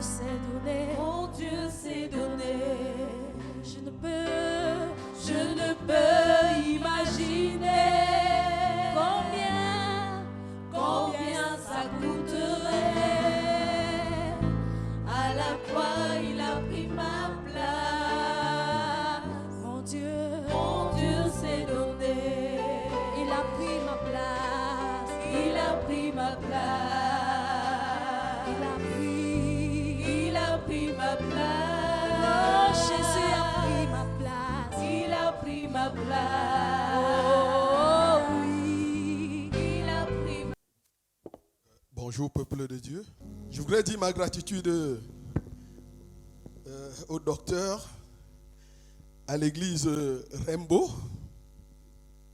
s'est donné, mon Dieu s'est donné. je ne peux imaginer combien ça coûterait. À la croix, il a pris ma place. mon Dieu s'est donné. il a pris ma place, Il a pris ma place. Il a pris ma place. Oh, Jésus a pris ma place. Il a pris ma place. Oh oui, Il a pris ma Bonjour peuple de Dieu. Je voudrais dire ma gratitude au docteur, à l'église Rainbow,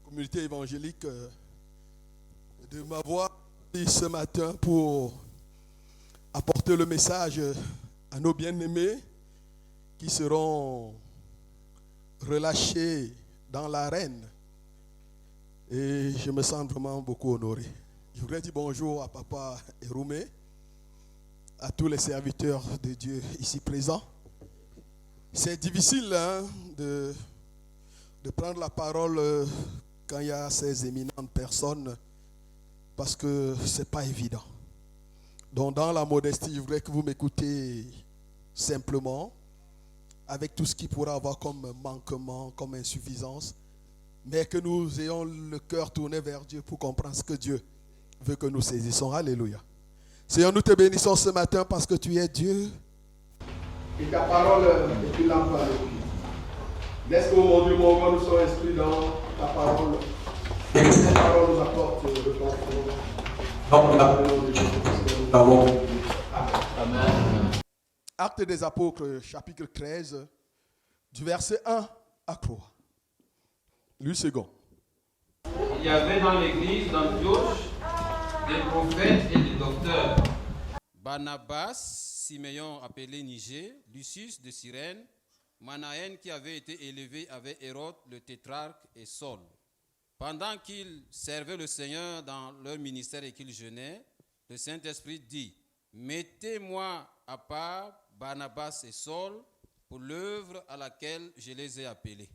communauté évangélique, de m'avoir dit ce matin pour apporter le message à nos bien-aimés qui seront relâchés dans l'arène. Et je me sens vraiment beaucoup honoré. Je voudrais dire bonjour à Papa Eroumé, à tous les serviteurs de Dieu ici présents. C'est difficile de prendre la parole quand il y a ces éminentes personnes parce que ce n'est pas évident. Donc dans la modestie, je voudrais que vous m'écoutez simplement avec tout ce qui pourra avoir comme manquement, comme insuffisance, mais que nous ayons le cœur tourné vers Dieu pour comprendre ce que Dieu veut que nous saisissons. Alléluia. Seigneur, nous te bénissons ce matin parce que tu es Dieu. Et ta parole est une lampe à nos pieds. Laisse que, mon Dieu, mon God, nous soyons inscrits dans ta parole. Et que cette parole nous apporte le confort. Amen. Actes des Apôtres, chapitre 13, du verset 1 à 3. Lui second. Il y avait dans l'église d'Antioche des prophètes et des docteurs. Barnabas, Siméon appelé Niger, Lucius de Cyrène, Manaën qui avait été élevé avec Hérode le tétrarque et Saul. Pendant qu'ils servaient le Seigneur dans leur ministère et qu'ils jeûnaient, le Saint-Esprit dit: mettez-moi à part Barnabas et Saul pour l'œuvre à laquelle je les ai appelés.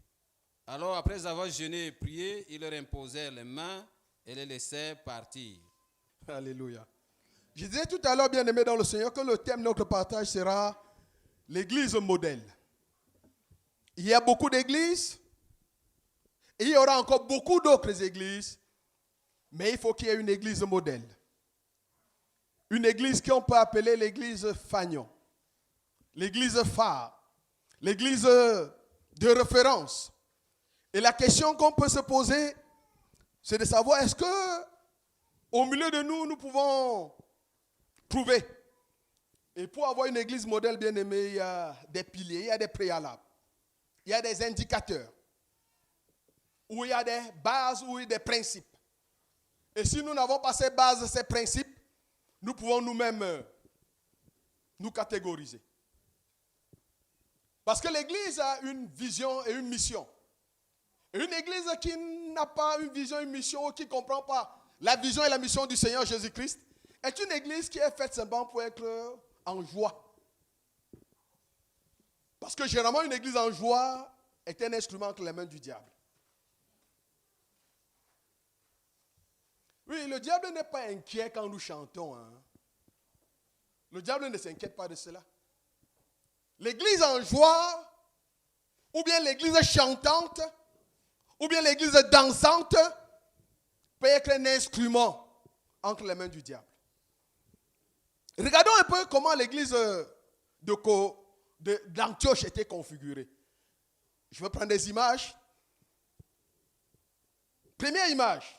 Alors, après avoir jeûné et prié, ils leur imposèrent les mains et les laissèrent partir. Alléluia. Je disais tout à l'heure, bien-aimé dans le Seigneur, que le thème de notre partage sera l'église modèle. Il y a beaucoup d'églises, et il y aura encore beaucoup d'autres églises, mais il faut qu'il y ait une église modèle. Une église qu'on peut appeler l'église fanion, l'église phare, l'église de référence. Et la question qu'on peut se poser, c'est de savoir, est-ce que au milieu de nous, nous pouvons trouver. Et pour avoir une église modèle bien aimée, il y a des piliers, il y a des préalables, il y a des indicateurs, où il y a des bases, où il y a des principes. Et si nous n'avons pas ces bases, ces principes, nous pouvons nous-mêmes nous catégoriser. Parce que l'église a une vision et une mission. Et une église qui n'a pas une vision et une mission, qui ne comprend pas la vision et la mission du Seigneur Jésus-Christ, est une église qui est faite simplement pour être en joie. Parce que généralement, une église en joie est un instrument entre les mains du diable. Oui, le diable n'est pas inquiet quand nous chantons. Le diable ne s'inquiète pas de cela. L'église en joie, ou bien l'église chantante, ou bien l'église dansante, peut être un instrument entre les mains du diable. Regardons un peu comment l'église d'Antioche était configurée. Je vais prendre des images. Première image.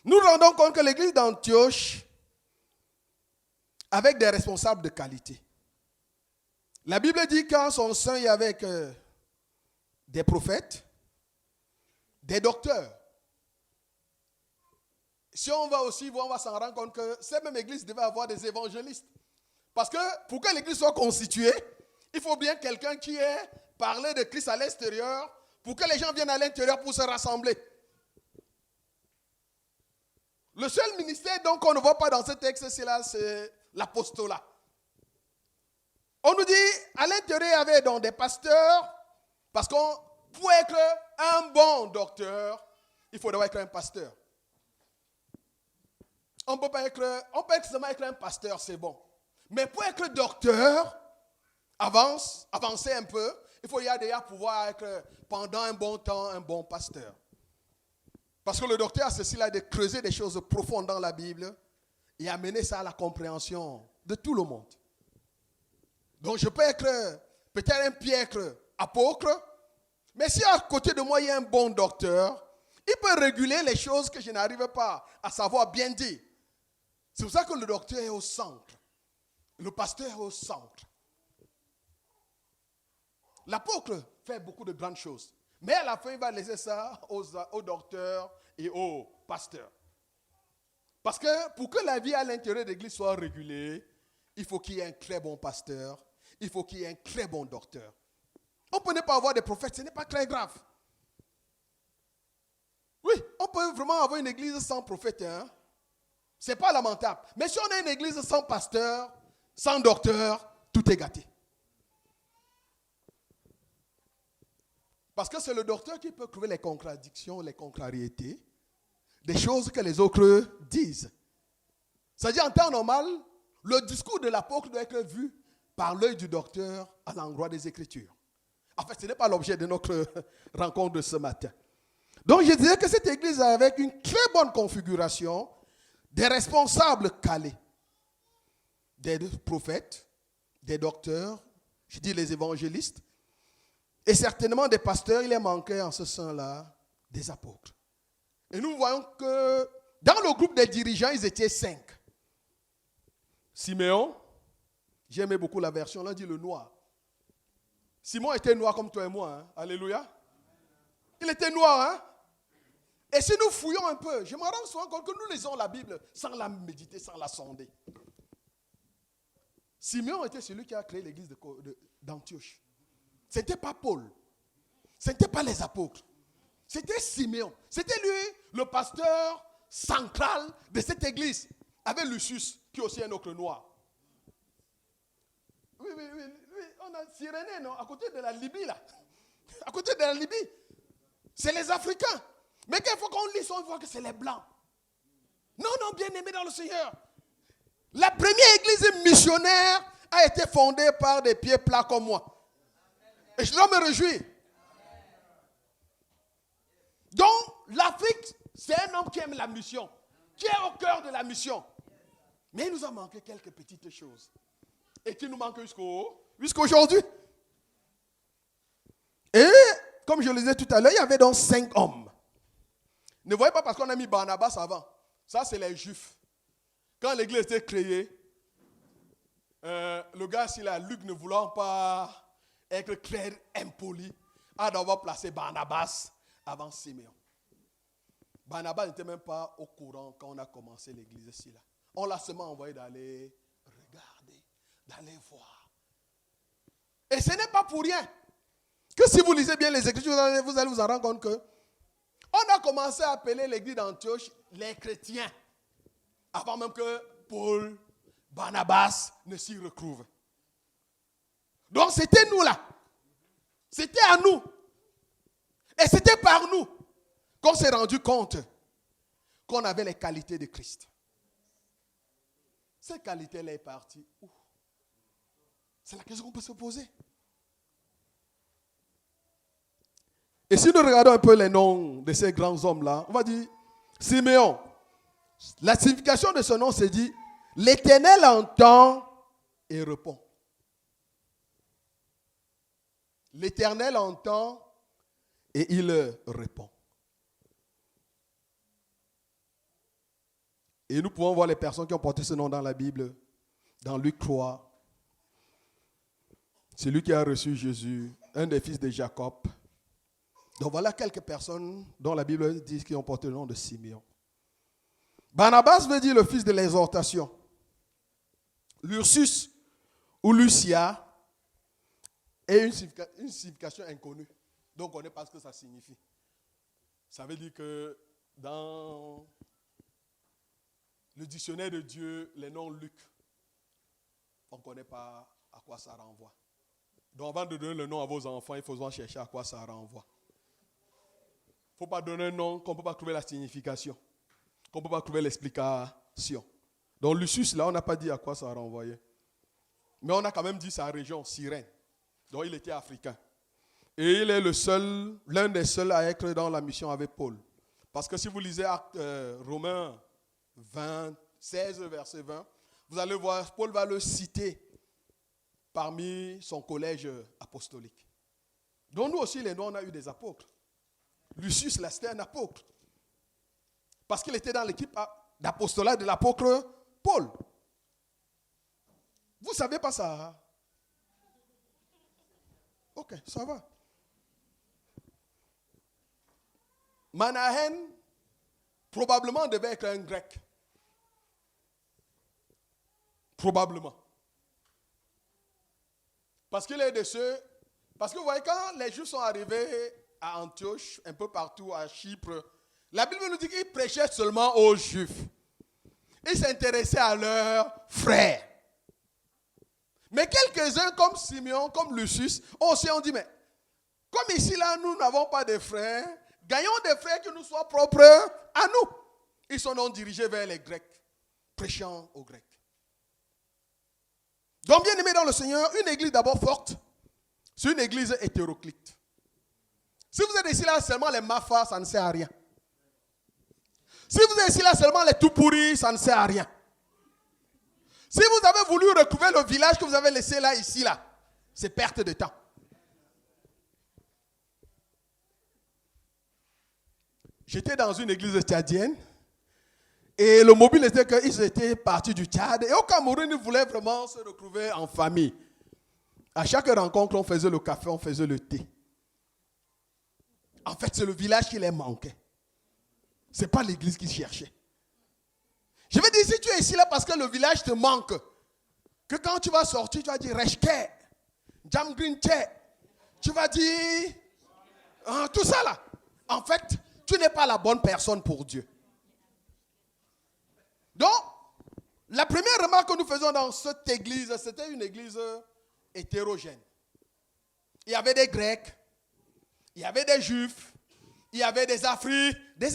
Nous nous rendons compte que l'église d'Antioche, avec des responsables de qualité. La Bible dit qu'en son sein, il y avait des prophètes, des docteurs. Si on va aussi voir, on va s'en rendre compte que cette même église devait avoir des évangélistes. Parce que pour que l'église soit constituée, il faut bien quelqu'un qui ait parlé de Christ à l'extérieur pour que les gens viennent à l'intérieur pour se rassembler. Le seul ministère donc qu'on ne voit pas dans ce texte, c'est l'apostolat. On nous dit, à l'intérieur, il y avait donc des pasteurs, parce qu'on pour être un bon docteur, il faut d'abord être un pasteur. On peut seulement être un pasteur, c'est bon. Mais pour être docteur, avancer un peu, il faut déjà pouvoir être pendant un bon temps un bon pasteur. Parce que le docteur a ceci là de creuser des choses profondes dans la Bible et amener ça à la compréhension de tout le monde. Donc je peux être peut-être un piètre apôtre, mais si à côté de moi il y a un bon docteur, il peut réguler les choses que je n'arrive pas à savoir bien dire. C'est pour ça que le docteur est au centre. Le pasteur est au centre. L'apôtre fait beaucoup de grandes choses. Mais à la fin, il va laisser ça aux docteurs et aux pasteurs. Parce que pour que la vie à l'intérieur de l'église soit régulée, il faut qu'il y ait un très bon pasteur, il faut qu'il y ait un très bon docteur. On ne peut pas avoir des prophètes, ce n'est pas très grave. Oui, on peut vraiment avoir une église sans prophète, hein? Ce n'est pas lamentable. Mais si on a une église sans pasteur, sans docteur, tout est gâté. Parce que c'est le docteur qui peut trouver les contradictions, les contrariétés, des choses que les autres disent. C'est-à-dire, en temps normal, le discours de l'apôtre doit être vu par l'œil du docteur à l'endroit des Écritures. En fait, ce n'est pas l'objet de notre rencontre de ce matin. Donc, je disais que cette église avait une très bonne configuration, des responsables calés, des prophètes, des docteurs, je dis les évangélistes, et certainement des pasteurs. Il est manqué en ce sens-là des apôtres. Et nous voyons que dans le groupe des dirigeants, ils étaient 5. Siméon, j'aimais beaucoup la version, là, dit le noir. Simon était noir comme toi et moi, hein? Alléluia. Il était noir, hein? Et si nous fouillons un peu, je me rends souvent compte que nous lisons la Bible sans la méditer, sans la sonder. Siméon était celui qui a créé l'église d'Antioche. Ce n'était pas Paul. Ce n'était pas les apôtres. C'était Siméon. C'était lui, le pasteur central de cette église. Avec Lucius, qui est aussi un autre noir. Oui, on a Cyrénée, non? À côté de la Libye, là. À côté de la Libye. C'est les Africains. Mais quelquefois qu'on lit, on voit que c'est les Blancs. Non, bien aimé dans le Seigneur. La première église missionnaire a été fondée par des pieds plats comme moi. Et je dois me réjouir. Donc, l'Afrique, c'est un homme qui aime la mission, qui est au cœur de la mission. Mais il nous a manqué quelques petites choses. Et qui nous manque jusqu'à aujourd'hui. Et, comme je le disais tout à l'heure, il y avait donc 5 hommes. Ne voyez pas parce qu'on a mis Barnabas avant. Ça, c'est les Juifs. Quand l'église était créée, le gars, s'il a Luc ne voulant pas être clair, impoli, a d'abord placé Barnabas avant Siméon. Barnabas n'était même pas au courant quand on a commencé l'église ici. Là. On l'a seulement envoyé d'aller regarder, d'aller voir. Et ce n'est pas pour rien que si vous lisez bien les Écritures, vous allez vous en rendre compte que on a commencé à appeler l'église d'Antioche les chrétiens, avant même que Paul, Barnabas ne s'y retrouvent. Donc c'était nous là. C'était à nous. Et c'était par nous qu'on s'est rendu compte qu'on avait les qualités de Christ. Ces qualités-là est partie où? C'est la question qu'on peut se poser. Et si nous regardons un peu les noms de ces grands hommes-là, on va dire Siméon. La signification de ce nom, c'est dit l'Éternel entend et répond. L'Éternel entend et il répond. Et nous pouvons voir les personnes qui ont porté ce nom dans la Bible, dans Luc 3. Celui qui a reçu Jésus, un des fils de Jacob. Donc voilà quelques personnes dont la Bible dit qu'ils ont porté le nom de Siméon. Barnabas veut dire le fils de l'exhortation. Lucius ou Lucia est une signification inconnue. Donc on ne sait pas ce que ça signifie. Ça veut dire que dans le dictionnaire de Dieu, les noms Luc on ne connaît pas à quoi ça renvoie. Donc avant de donner le nom à vos enfants, il faut souvent chercher à quoi ça renvoie. Il ne faut pas donner un nom qu'on ne peut pas trouver la signification, qu'on ne peut pas trouver l'explication. Donc Lucius, là, on n'a pas dit à quoi ça renvoyait. Mais on a quand même dit sa région, Cyrène. Donc il était africain. Et il est l'un des seuls à être dans la mission avec Paul. Parce que si vous lisez Romains 16, verset 20, vous allez voir, Paul va le citer parmi son collège apostolique. Donc nous aussi, les Noirs, on a eu des apôtres. Lucius, là, c'était un apôtre. Parce qu'il était dans l'équipe d'apostolat de l'apôtre Paul. Vous ne savez pas ça? Hein? Ok, ça va. Manahen, probablement, devait être un grec. Probablement. Parce qu'il est de ceux... Parce que vous voyez, quand les Juifs sont arrivés à Antioche, un peu partout, à Chypre, la Bible nous dit qu'ils prêchaient seulement aux Juifs. Ils s'intéressaient à leurs frères. Mais quelques-uns comme Simeon, comme Lucius, aussi ont dit, mais comme ici, là, nous n'avons pas de frères, gagnons des frères qui nous soient propres à nous. Ils sont donc dirigés vers les Grecs, prêchant aux Grecs. Donc, bien aimé dans le Seigneur, une église d'abord forte, c'est une église hétéroclite. Si vous êtes ici là seulement les mafas, ça ne sert à rien. Si vous êtes ici là seulement les tout pourris, ça ne sert à rien. Si vous avez voulu retrouver le village que vous avez laissé là, ici, là, c'est perte de temps. J'étais dans une église tchadienne et le mobile était qu'ils étaient partis du Tchad. Et au Cameroun, ils voulaient vraiment se retrouver en famille. À chaque rencontre, on faisait le café, on faisait le thé. En fait, c'est le village qui les manquait. Ce n'est pas l'église qu'ils cherchaient. Je veux dire, si tu es ici là parce que le village te manque, que quand tu vas sortir, tu vas dire Reshke, Jam Green Che, tu vas dire tout ça là. En fait, tu n'es pas la bonne personne pour Dieu. Donc, la première remarque que nous faisons dans cette église, c'était une église hétérogène. Il y avait des Grecs, il y avait des Juifs, il y avait des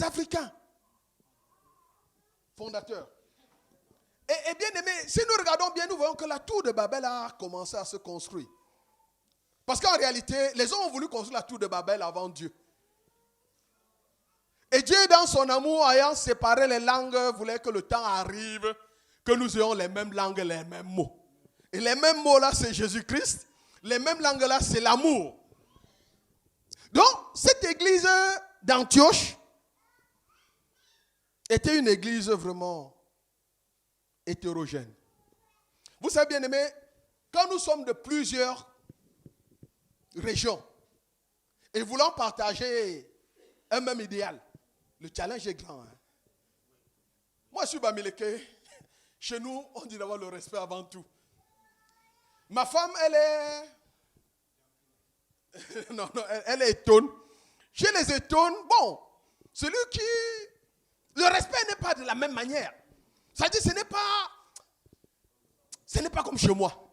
Africains. Fondateur. Et bien aimé, si nous regardons bien, nous voyons que la tour de Babel a commencé à se construire. Parce qu'en réalité, les hommes ont voulu construire la tour de Babel avant Dieu. Et Dieu, dans son amour, ayant séparé les langues, voulait que le temps arrive, que nous ayons les mêmes langues, les mêmes mots. Et les mêmes mots là, c'est Jésus-Christ. Les mêmes langues là, c'est l'amour. Donc, cette église d'Antioche était une église vraiment hétérogène. Vous savez bien aimé, quand nous sommes de plusieurs régions et voulons partager un même idéal, le challenge est grand. Hein? Moi, je suis Bamileke. Chez nous, on dit d'avoir le respect avant tout. Ma femme, elle est... non, elle est étonne. Chez les étonnes, bon, celui qui... Le respect n'est pas de la même manière. C'est-à-dire, ce n'est pas comme chez moi.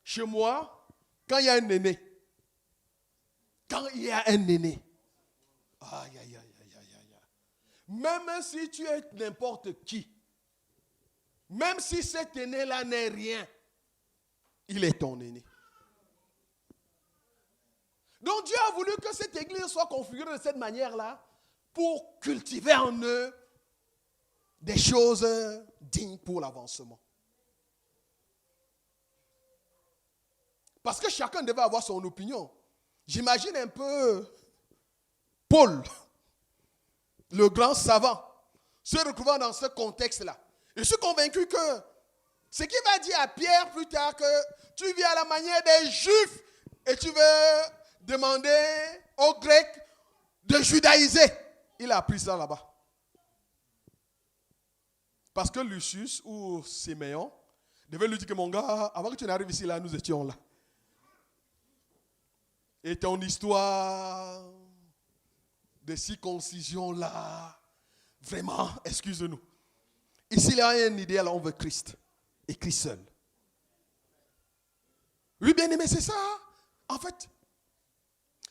Chez moi, quand il y a un aîné, aïe, aïe, aïe, aïe, aïe. Même si tu es n'importe qui, même si cet aîné-là n'est rien, il est ton aîné. Donc Dieu a voulu que cette église soit configurée de cette manière-là pour cultiver en eux des choses dignes pour l'avancement. Parce que chacun devait avoir son opinion. J'imagine un peu Paul, le grand savant, se retrouvant dans ce contexte-là. Je suis convaincu que ce qu'il va dire à Pierre plus tard, que tu viens à la manière des Juifs et tu veux demander aux Grecs de judaïser. Il a appris ça là-bas. Parce que Lucius ou Siméon devait lui dire que mon gars, avant que tu n'arrives ici, là, nous étions là. Et ton histoire de circoncision là, vraiment, excuse-nous. Ici, il y a un idéal, on veut Christ. écrit seul. Oui, bien-aimé, c'est ça. En fait,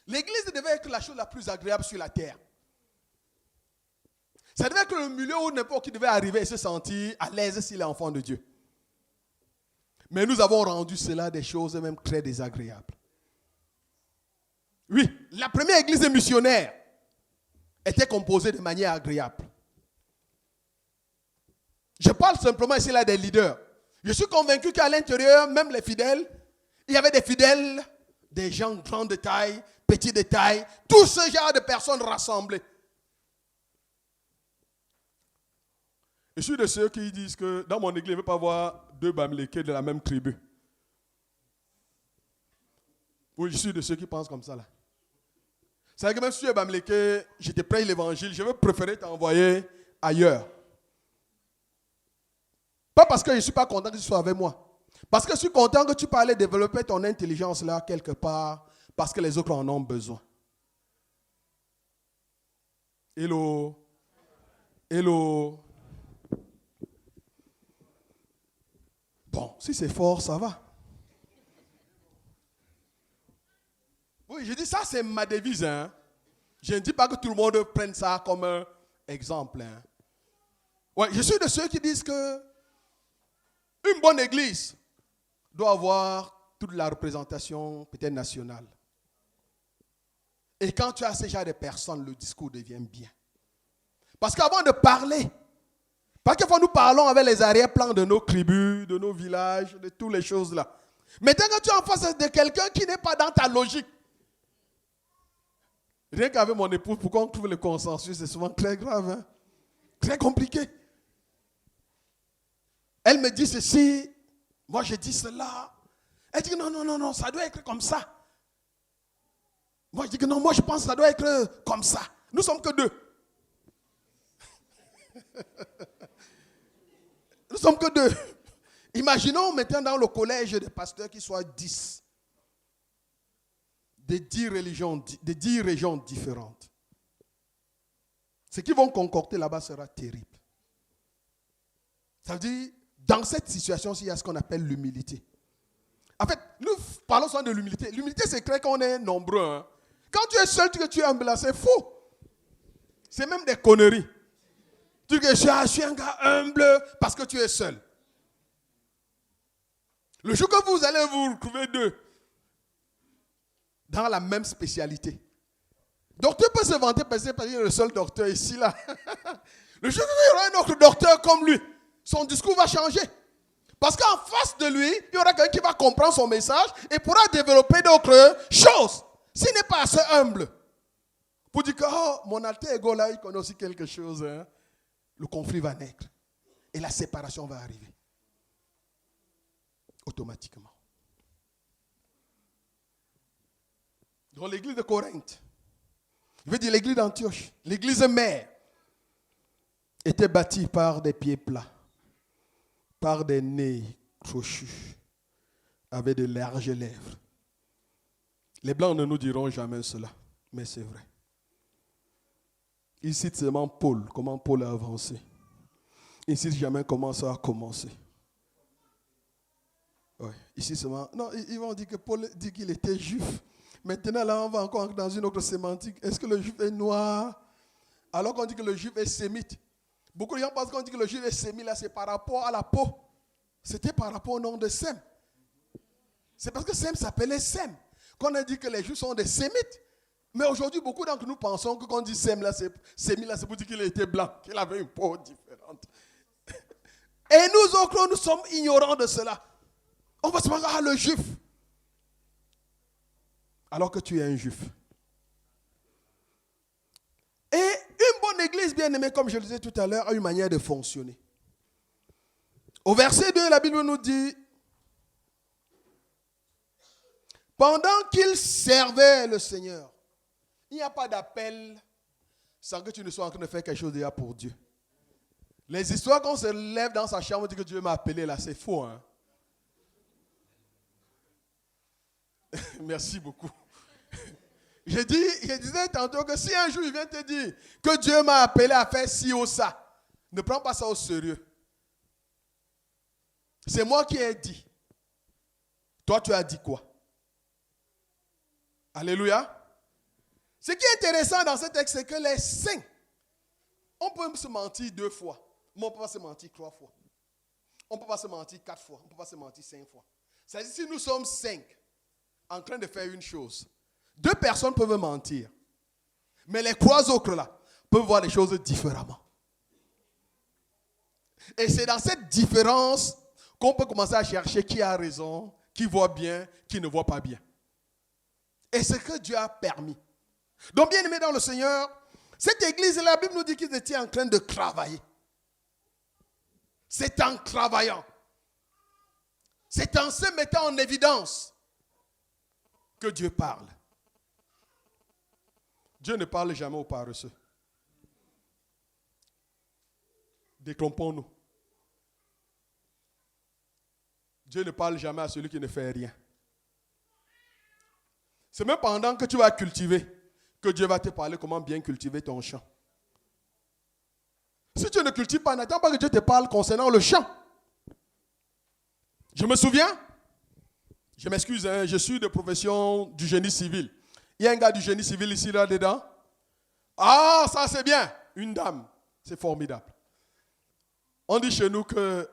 l'église devait être la chose la plus agréable sur la terre. Ça devait être le milieu où n'importe qui devait arriver et se sentir à l'aise s'il est enfant de Dieu. Mais nous avons rendu cela des choses même très désagréables. Oui, la première église missionnaire était composée de manière agréable. Je parle simplement ici là des leaders. Je suis convaincu qu'à l'intérieur, même les fidèles, il y avait des fidèles, des gens grands de taille, petits de taille, tout ce genre de personnes rassemblées. Je suis de ceux qui disent que dans mon église, il ne veut pas avoir deux Bamlékés de la même tribu. Oui, je suis de ceux qui pensent comme ça là. C'est vrai que même si tu es Bamléké, je te prêche l'évangile, je veux préférer t'envoyer ailleurs. Pas parce que je ne suis pas content que tu sois avec moi. Parce que je suis content que tu parles développer ton intelligence là quelque part, parce que les autres en ont besoin. Hello. Hello. Bon, si c'est fort, ça va. Oui, je dis ça, c'est ma devise. Hein. Je ne dis pas que tout le monde prenne ça comme un exemple. Hein. Ouais, je suis de ceux qui disent que une bonne église doit avoir toute la représentation peut-être nationale. Et quand tu as ce genre de personnes, le discours devient bien. Parce qu'avant de parler, parce que nous parlons avec les arrière-plans de nos tribus, de nos villages, de toutes les choses là. Maintenant que tu es en face de quelqu'un qui n'est pas dans ta logique, rien qu'avec mon épouse, pourquoi on trouve le consensus, c'est souvent très grave, hein? Très compliqué. Elle me dit ceci, moi je dis cela. Elle dit non, ça doit être comme ça. Moi je dis que non, moi je pense que ça doit être comme ça. Nous sommes que deux. Nous sommes que deux. Imaginons maintenant dans le collège des pasteurs qui soient 10. De 10 régions différentes. Ce qu'ils vont concocter là-bas sera terrible. Ça veut dire, dans cette situation-ci, il y a ce qu'on appelle l'humilité. En fait, nous parlons souvent de l'humilité. L'humilité, c'est clair qu'on est nombreux. Hein. Quand tu es seul, tu dis que tu es humble, c'est faux. C'est même des conneries. Tu dis que je suis un gars humble parce que tu es seul. Le jour que vous allez vous retrouver deux dans la même spécialité. Docteur peut se vanter parce qu'il est le seul docteur ici, là. Le jour où il y aura un autre docteur comme lui, son discours va changer. Parce qu'en face de lui, il y aura quelqu'un qui va comprendre son message et pourra développer d'autres choses. S'il n'est pas assez humble, pour dire que mon alter ego là, il connaît aussi quelque chose, hein, le conflit va naître. Et la séparation va arriver. Automatiquement. Dans l'église de Corinthe, je veux dire l'église d'Antioche, l'église mère, était bâtie par des pieds plats, par des nez crochus, avec de larges lèvres. Les Blancs ne nous diront jamais cela, mais c'est vrai. Ils citent seulement Paul, comment Paul a avancé. Ils ne citent jamais comment ça a commencé. Ouais. Ici seulement, non, ils vont dire que Paul dit qu'il était juif. Maintenant, là, on va encore dans une autre sémantique. Est-ce que le juif est noir? Alors qu'on dit que le juif est sémite. Beaucoup de gens pensent qu'on dit que le juif est sémite, là, c'est par rapport à la peau. C'était par rapport au nom de Sem. C'est parce que Sem s'appelait Sem qu'on a dit que les juifs sont des sémites. Mais aujourd'hui, beaucoup d'entre nous pensons que quand on dit Sem, là, c'est sémite, là, c'est pour dire qu'il était blanc, qu'il avait une peau différente. Et nous autres, nous sommes ignorants de cela. On va se dire, le juif. Alors que tu es un juif. Et une bonne église bien aimée, comme je le disais tout à l'heure, a une manière de fonctionner. Au verset 2, la Bible nous dit, pendant qu'il servait le Seigneur, il n'y a pas d'appel sans que tu ne sois en train de faire quelque chose déjà pour Dieu. Les histoires qu'on se lève dans sa chambre et dit que Dieu m'a appelé là, c'est faux. Hein? Merci beaucoup. Je disais tantôt que si un jour il vient te dire que Dieu m'a appelé à faire ci ou ça, ne prends pas ça au sérieux. C'est moi qui ai dit. Toi, tu as dit quoi? Alléluia. Ce qui est intéressant dans ce texte, c'est que les saints, on peut se mentir 2 fois, mais on ne peut pas se mentir 3 fois. On ne peut pas se mentir 4 fois, on ne peut pas se mentir 5 fois. C'est-à-dire si nous sommes 5 en train de faire une chose, 2 personnes peuvent mentir, mais les 3 autres là peuvent voir les choses différemment. Et c'est dans cette différence qu'on peut commencer à chercher qui a raison, qui voit bien, qui ne voit pas bien. Et c'est ce que Dieu a permis. Donc, bien aimé dans le Seigneur, cette église, la Bible nous dit qu'ils étaient en train de travailler. C'est en travaillant. C'est en se mettant en évidence que Dieu parle. Dieu ne parle jamais aux paresseux. Détrompons-nous. Dieu ne parle jamais à celui qui ne fait rien. C'est même pendant que tu vas cultiver que Dieu va te parler comment bien cultiver ton champ. Si tu ne cultives pas, n'attends pas que Dieu te parle concernant le champ. Je me souviens, je m'excuse, je suis de profession du génie civil. Il y a un gars du génie civil ici, là-dedans. Ah, ça c'est bien. Une dame, c'est formidable. On dit chez nous que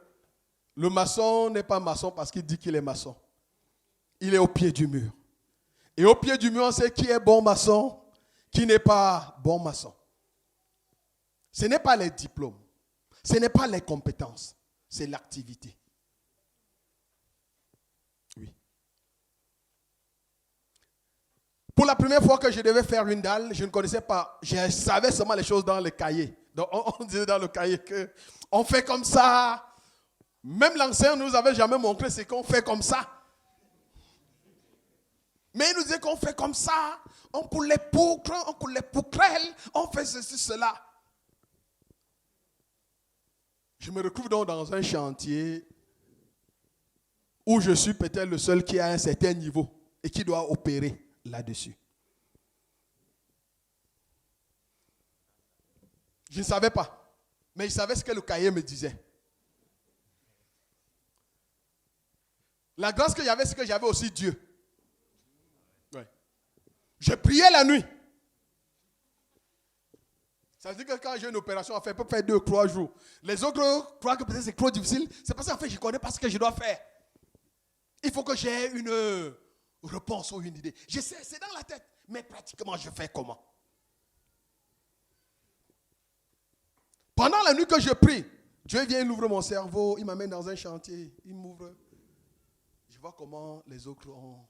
le maçon n'est pas maçon parce qu'il dit qu'il est maçon. Il est au pied du mur. Et au pied du mur, on sait qui est bon maçon, qui n'est pas bon maçon. Ce n'est pas les diplômes, ce n'est pas les compétences, c'est l'activité. Oui. Pour la première fois que je devais faire une dalle, je ne connaissais pas, je savais seulement les choses dans le cahier. Donc on disait dans le cahier qu'on fait comme ça. Même l'enseignant ne nous avait jamais montré ce qu'on fait comme ça. Mais il nous disait qu'on fait comme ça, on coule les poutres, on coule les poutrelles, on fait ceci, cela. Je me retrouve donc dans un chantier où je suis peut-être le seul qui a un certain niveau et qui doit opérer là-dessus. Je ne savais pas, mais je savais ce que le cahier me disait. La grâce que j'avais, c'est que j'avais aussi Dieu. Ouais. Je priais la nuit. Ça veut dire que quand j'ai une opération à faire, je peux faire 2-3 jours. Les autres croient que peut-être c'est trop difficile. C'est parce qu'en fait, je ne connais pas ce que je dois faire. Il faut que j'ai une réponse ou une idée. Je sais, c'est dans la tête. Mais pratiquement, je fais comment? Pendant la nuit que je prie, Dieu vient, il ouvre mon cerveau, il m'amène dans un chantier, il m'ouvre. Je vois comment les autres ont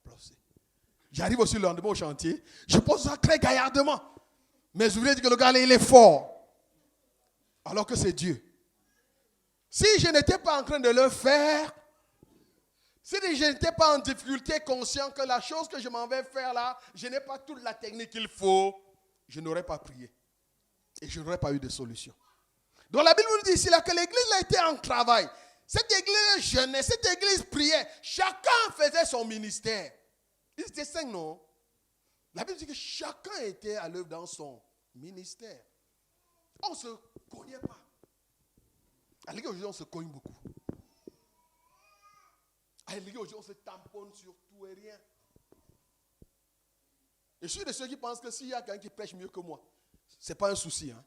placé. J'arrive aussi le lendemain au chantier, je pose ça très gaillardement. Mes ouvriers disent que le gars, il est fort. Alors que c'est Dieu. Si je n'étais pas en train de le faire, si je n'étais pas en difficulté, conscient que la chose que je m'en vais faire là, je n'ai pas toute la technique qu'il faut, je n'aurais pas prié. Et je n'aurais pas eu de solution. Donc la Bible nous dit ici là, que l'église a été en travail. Cette église jeûnait, cette église priait. Chacun faisait son ministère. Ils étaient 5, non? La Bible dit que chacun était à l'œuvre dans son ministère. On ne se cognait pas. À l'église aujourd'hui, on se cogne beaucoup. À l'église aujourd'hui, on se tamponne sur tout et rien. Et je suis de ceux qui pensent que s'il y a quelqu'un qui prêche mieux que moi, ce n'est pas un souci. Hein?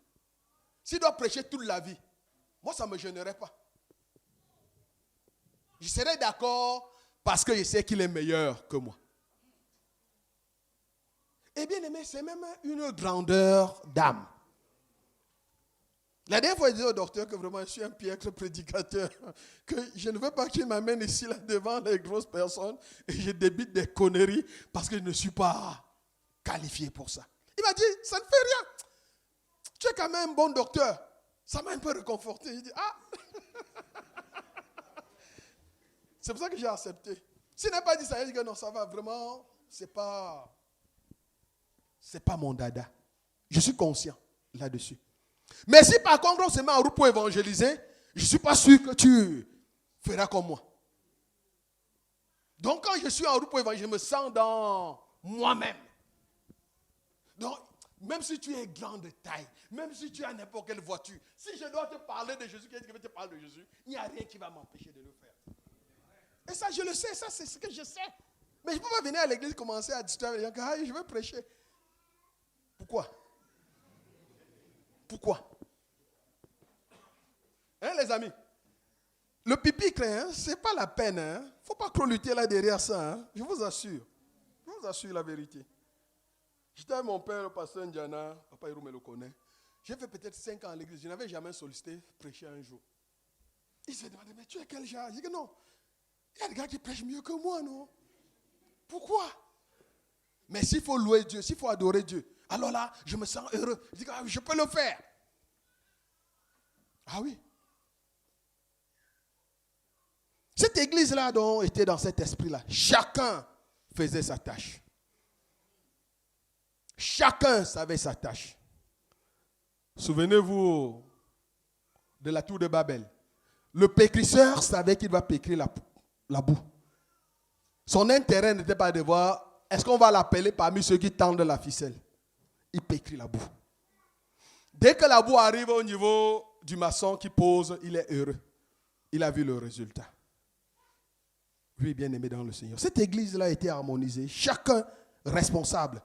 S'il doit prêcher toute la vie, moi, ça ne me gênerait pas. Je serais d'accord parce que je sais qu'il est meilleur que moi. Et bien aimé, c'est même une grandeur d'âme. La dernière fois, je disais au docteur que vraiment je suis un piètre prédicateur, que je ne veux pas qu'il m'amène ici là devant les grosses personnes et je débite des conneries parce que je ne suis pas qualifié pour ça. Il m'a dit, ça ne fait rien. Tu es quand même un bon docteur. Ça m'a un peu réconforté. Il dit, ah. C'est pour ça que j'ai accepté. S'il n'a pas dit ça, il dit que non, ça va vraiment, c'est pas mon dada. Je suis conscient là-dessus. Mais si par contre on se met en route pour évangéliser, je ne suis pas sûr que tu feras comme moi. Donc quand je suis en route pour évangéliser, je me sens dans moi-même. Donc Même si tu es grand de taille, même si tu as n'importe quelle voiture, si je dois te parler de Jésus, quelqu'un qui te parle de Jésus, il n'y a rien qui va m'empêcher de le faire. Et ça, je le sais, ça, c'est ce que je sais. Mais je ne peux pas venir à l'église commencer à distraire les gens. Ah, je veux prêcher. Pourquoi? Pourquoi? Hein, les amis? Le pipicle, hein, ce n'est pas la peine. Il ne faut pas trop lutter là derrière ça. Hein. Je vous assure. Je vous assure la vérité. J'étais avec mon père, le pasteur Ndiana. Papa Hirou me le connaît. J'ai fait peut-être 5 ans à l'église. Je n'avais jamais sollicité prêcher un jour. Il s'est demandé, mais tu es quel genre? J'ai dit non. Il y a des gars qui prêchent mieux que moi, non? Pourquoi? Mais s'il faut louer Dieu, s'il faut adorer Dieu, alors là, je me sens heureux. Je dis, ah, je peux le faire. Ah oui. Cette église-là donc était dans cet esprit-là. Chacun faisait sa tâche. Chacun savait sa tâche. Souvenez-vous de la tour de Babel. Le pécrisseur savait qu'il va pécrir la boue. Son intérêt n'était pas de voir, est-ce qu'on va l'appeler parmi ceux qui tendent la ficelle? Il pécrit la boue. Dès que la boue arrive au niveau du maçon qui pose, il est heureux. Il a vu le résultat. Lui, bien-aimé dans le Seigneur. Cette église-là était harmonisée. Chacun responsable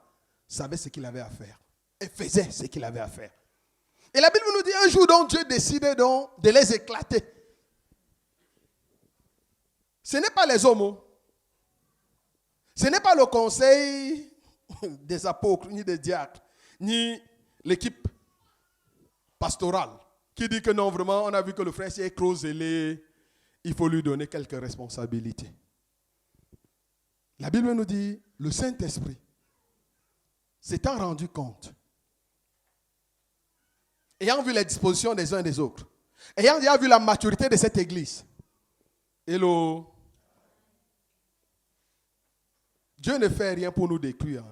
savait ce qu'il avait à faire. Et faisait ce qu'il avait à faire. Et la Bible nous dit un jour donc Dieu décidait donc de les éclater. Ce n'est pas les hommes. Ce n'est pas le conseil des apôtres, ni des diacres, ni l'équipe pastorale qui dit que non, vraiment, on a vu que le frère s'est trop zélé, il faut lui donner quelques responsabilités. La Bible nous dit, le Saint-Esprit s'étant rendu compte, ayant vu les dispositions des uns et des autres, ayant déjà vu la maturité de cette église, hello, Dieu ne fait rien pour nous détruire.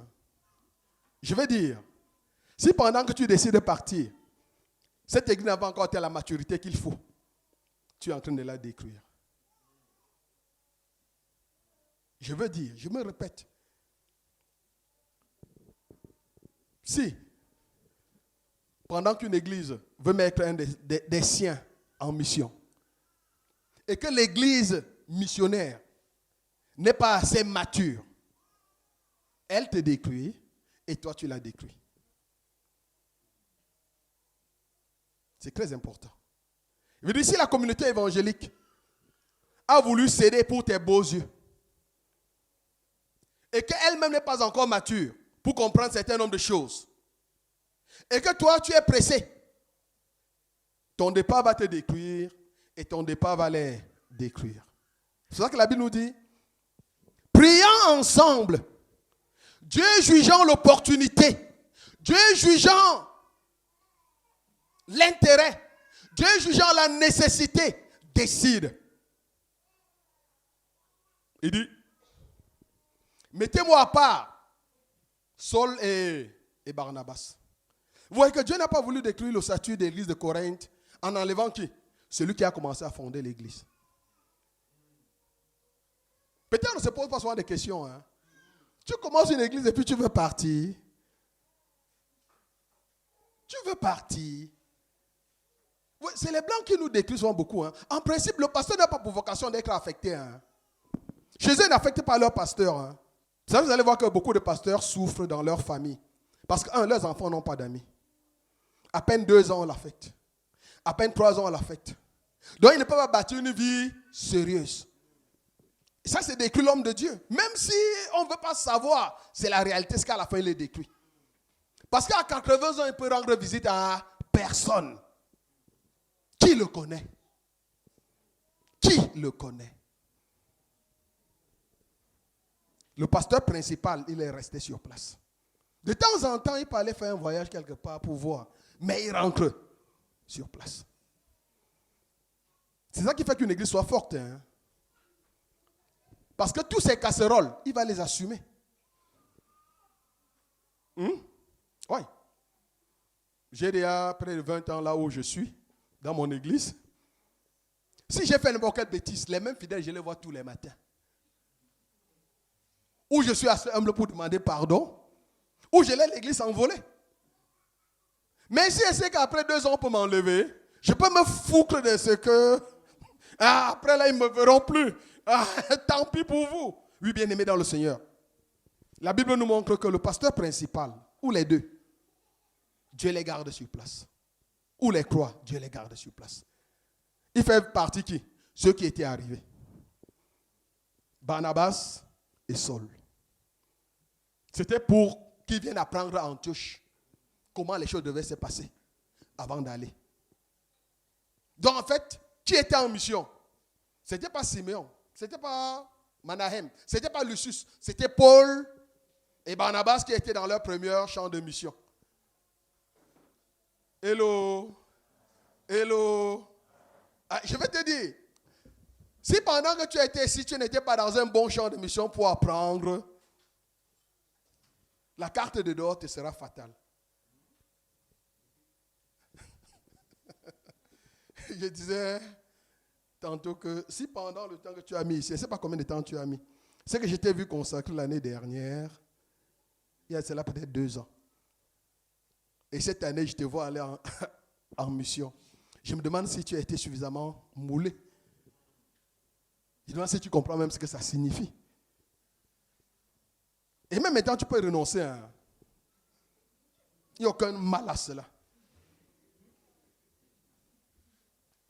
Je veux dire, si pendant que tu décides de partir, cette église n'a pas encore atteint la maturité qu'il faut, tu es en train de la détruire. Je veux dire, je me répète, si, pendant qu'une église veut mettre un des siens en mission, et que l'église missionnaire n'est pas assez mature, elle te détruit et toi tu la détruis. C'est très important. Je veux dire, si la communauté évangélique a voulu céder pour tes beaux yeux et qu'elle-même n'est pas encore mature pour comprendre un certain nombre de choses et que toi tu es pressé, ton départ va te détruire et ton départ va les détruire. C'est ça que la Bible nous dit. Prions ensemble, Dieu jugeant l'opportunité, Dieu jugeant l'intérêt, Dieu jugeant la nécessité, décide. Il dit, mettez-moi à part Saul et Barnabas. Vous voyez que Dieu n'a pas voulu détruire le statut de l'église de Corinthe en enlevant qui? Celui qui a commencé à fonder l'église. Peut-être on ne se pose pas souvent des questions. Hein? Tu commences une église et puis tu veux partir. Tu veux partir. Oui, c'est les blancs qui nous détruisent souvent beaucoup. Hein? En principe, le pasteur n'a pas pour vocation d'être affecté. Hein? Chez eux, ils n'affectent pas leur pasteur. Hein? Ça, vous allez voir que beaucoup de pasteurs souffrent dans leur famille. Parce que, leurs enfants n'ont pas d'amis. À peine 2 ans, on l'affecte. À peine 3 ans, on l'affecte. Donc, ils ne peuvent pas bâtir une vie sérieuse. Et ça, c'est détruire l'homme de Dieu. Même si on ne veut pas savoir, c'est la réalité, c'est qu'à la fin, il est détruit. Parce qu'à 80 ans, il peut rendre visite à personne. Qui le connaît? Qui le connaît? Le pasteur principal, il est resté sur place. De temps en temps, il peut aller faire un voyage quelque part pour voir. Mais il rentre sur place. C'est ça qui fait qu'une église soit forte. Hein? Parce que tous ces casseroles, il va les assumer. Oui. J'ai déjà près de 20 ans là où je suis, dans mon église. Si j'ai fait n'importe quelle bêtise, les mêmes fidèles, je les vois tous les matins. Ou je suis assez humble pour demander pardon, ou je laisse l'église s'envoler. Mais si je sais qu'après 2 ans, on peut m'enlever, je peux me foutre de ce que... après là, ils ne me verront plus. Tant pis pour vous. Oui, bien-aimés dans le Seigneur. La Bible nous montre que le pasteur principal, ou les deux, Dieu les garde sur place. Ou les croix, Dieu les garde sur place. Il fait partie qui? Ceux qui étaient arrivés. Barnabas et Saul. C'était pour qu'ils viennent apprendre à Antioche comment les choses devaient se passer avant d'aller. Donc en fait, qui était en mission? Ce n'était pas Siméon, ce n'était pas Manahem, ce n'était pas Lucius, c'était Paul et Barnabas qui étaient dans leur premier champ de mission. Hello. Hello. Je vais te dire, si pendant que tu étais ici, tu n'étais pas dans un bon champ de mission pour apprendre, la carte de dehors te sera fatale. Je disais tantôt que si pendant le temps que tu as mis ici, je ne sais pas combien de temps tu as mis, c'est que je t'ai vu consacrer l'année dernière, il y a cela peut-être 2 ans. Et cette année, je te vois aller en mission. Je me demande si tu as été suffisamment moulé. Je me demande si tu comprends même ce que ça signifie. Et même maintenant, tu peux renoncer. Il n'y a aucun mal à cela.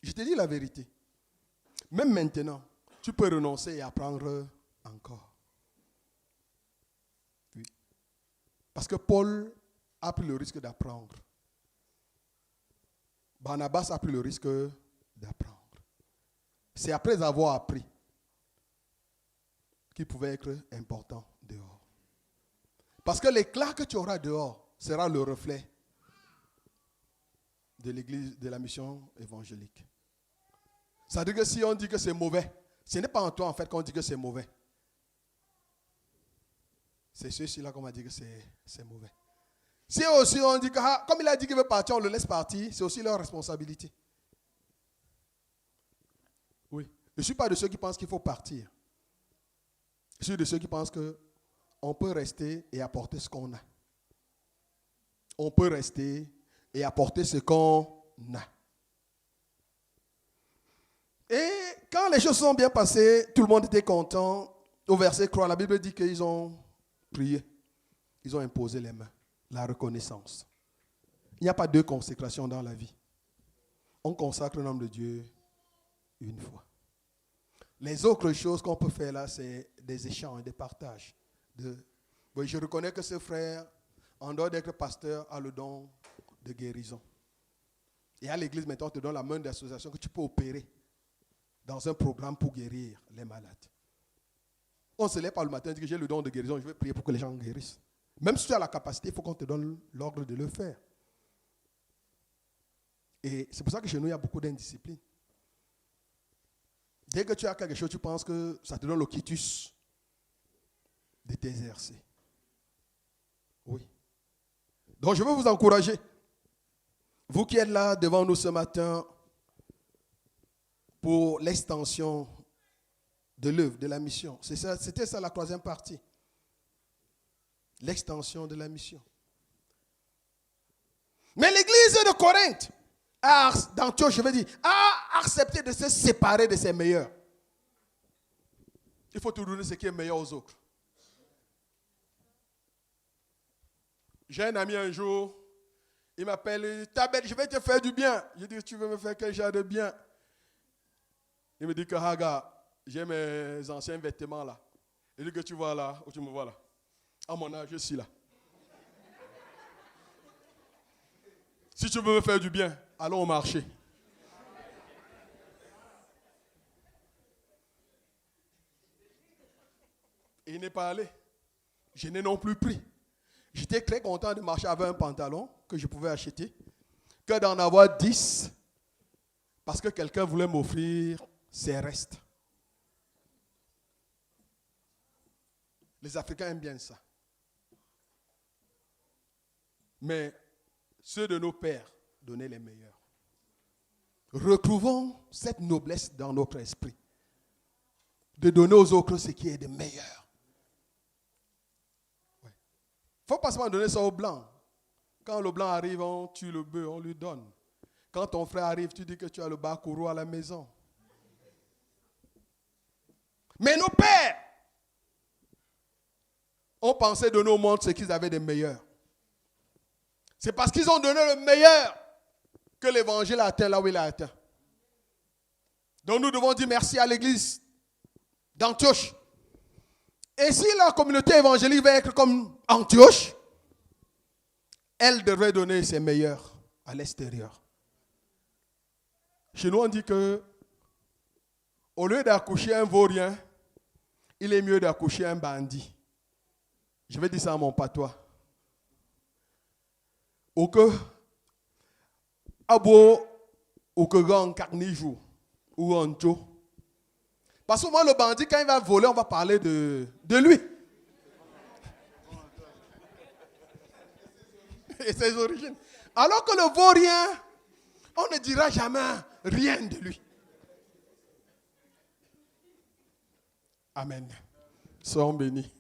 Je te dis la vérité. Même maintenant, tu peux renoncer et apprendre encore. Oui. Parce que Paul a pris le risque d'apprendre. Barnabas a pris le risque d'apprendre. C'est après avoir appris qu'il pouvait être important dehors. Parce que l'éclat que tu auras dehors sera le reflet de l'église, de la mission évangélique. Ça veut dire que si on dit que c'est mauvais, ce n'est pas en toi en fait qu'on dit que c'est mauvais. C'est ceux-ci-là qu'on va dire que c'est mauvais. Si aussi on dit que, comme il a dit qu'il veut partir, on le laisse partir, c'est aussi leur responsabilité. Oui. Je ne suis pas de ceux qui pensent qu'il faut partir. Je suis de ceux qui pensent qu'on peut rester et apporter ce qu'on a. On peut rester et apporter ce qu'on a. Et quand les choses sont bien passées, tout le monde était content. Au verset 3, la Bible dit qu'ils ont prié. Ils ont imposé les mains. La reconnaissance. Il n'y a pas 2 consécrations dans la vie. On consacre le nom de Dieu une fois. Les autres choses qu'on peut faire là, c'est des échanges, des partages. Oui, je reconnais que ce frère, en dehors d'être pasteur, a le don de guérison. Et à l'église, maintenant, on te donne la main d'association que tu peux opérer dans un programme pour guérir les malades. On ne se lève pas le matin et dit que j'ai le don de guérison, je vais prier pour que les gens guérissent. Même si tu as la capacité, il faut qu'on te donne l'ordre de le faire. Et c'est pour ça que chez nous, il y a beaucoup d'indiscipline. Dès que tu as quelque chose, tu penses que ça te donne le quitus de t'exercer. Oui. Donc, je veux vous encourager. Vous qui êtes là devant nous ce matin pour l'extension de l'œuvre, de la mission. C'était ça la 3e partie. L'extension de la mission. Mais l'église de Corinthe, d'Antioche, je veux dire, a accepté de se séparer de ses meilleurs. Il faut te donner ce qui est meilleur aux autres. J'ai un ami un jour, il m'appelle, Tabet, je vais te faire du bien. Je dis, tu veux me faire quel genre de bien? Il me dit que, Haga, j'ai mes anciens vêtements là. Il dit que tu vois là, où tu me vois là. À mon âge, je suis là. Si tu veux me faire du bien, allons au marché. Et il n'est pas allé. Je n'ai non plus pris. J'étais très content de marcher avec un pantalon que je pouvais acheter, que d'en avoir 10, parce que quelqu'un voulait m'offrir ses restes. Les Africains aiment bien ça. Mais ceux de nos pères donnaient les meilleurs. Retrouvons cette noblesse dans notre esprit, de donner aux autres ce qui est de meilleur. Il ne faut pas seulement donner ça aux blancs. Quand le blanc arrive, on tue le bœuf, on lui donne. Quand ton frère arrive, tu dis que tu as le bakourou à la maison. Mais nos pères ont pensé donner au monde ce qu'ils avaient de meilleur. C'est parce qu'ils ont donné le meilleur que l'évangile a atteint là où il a atteint. Donc nous devons dire merci à l'église d'Antioche. Et si la communauté évangélique va être comme Antioche, elle devrait donner ses meilleurs à l'extérieur. Chez nous, on dit que au lieu d'accoucher un vaurien, il est mieux d'accoucher un bandit. Je vais dire ça à mon patois. Ou que abo ou que gang carnijou ou ancho. Parce que moi, le bandit, quand il va voler, on va parler de lui. Et ses origines. Alors que le vaurien, on ne dira jamais rien de lui. Amen. Soyons bénis.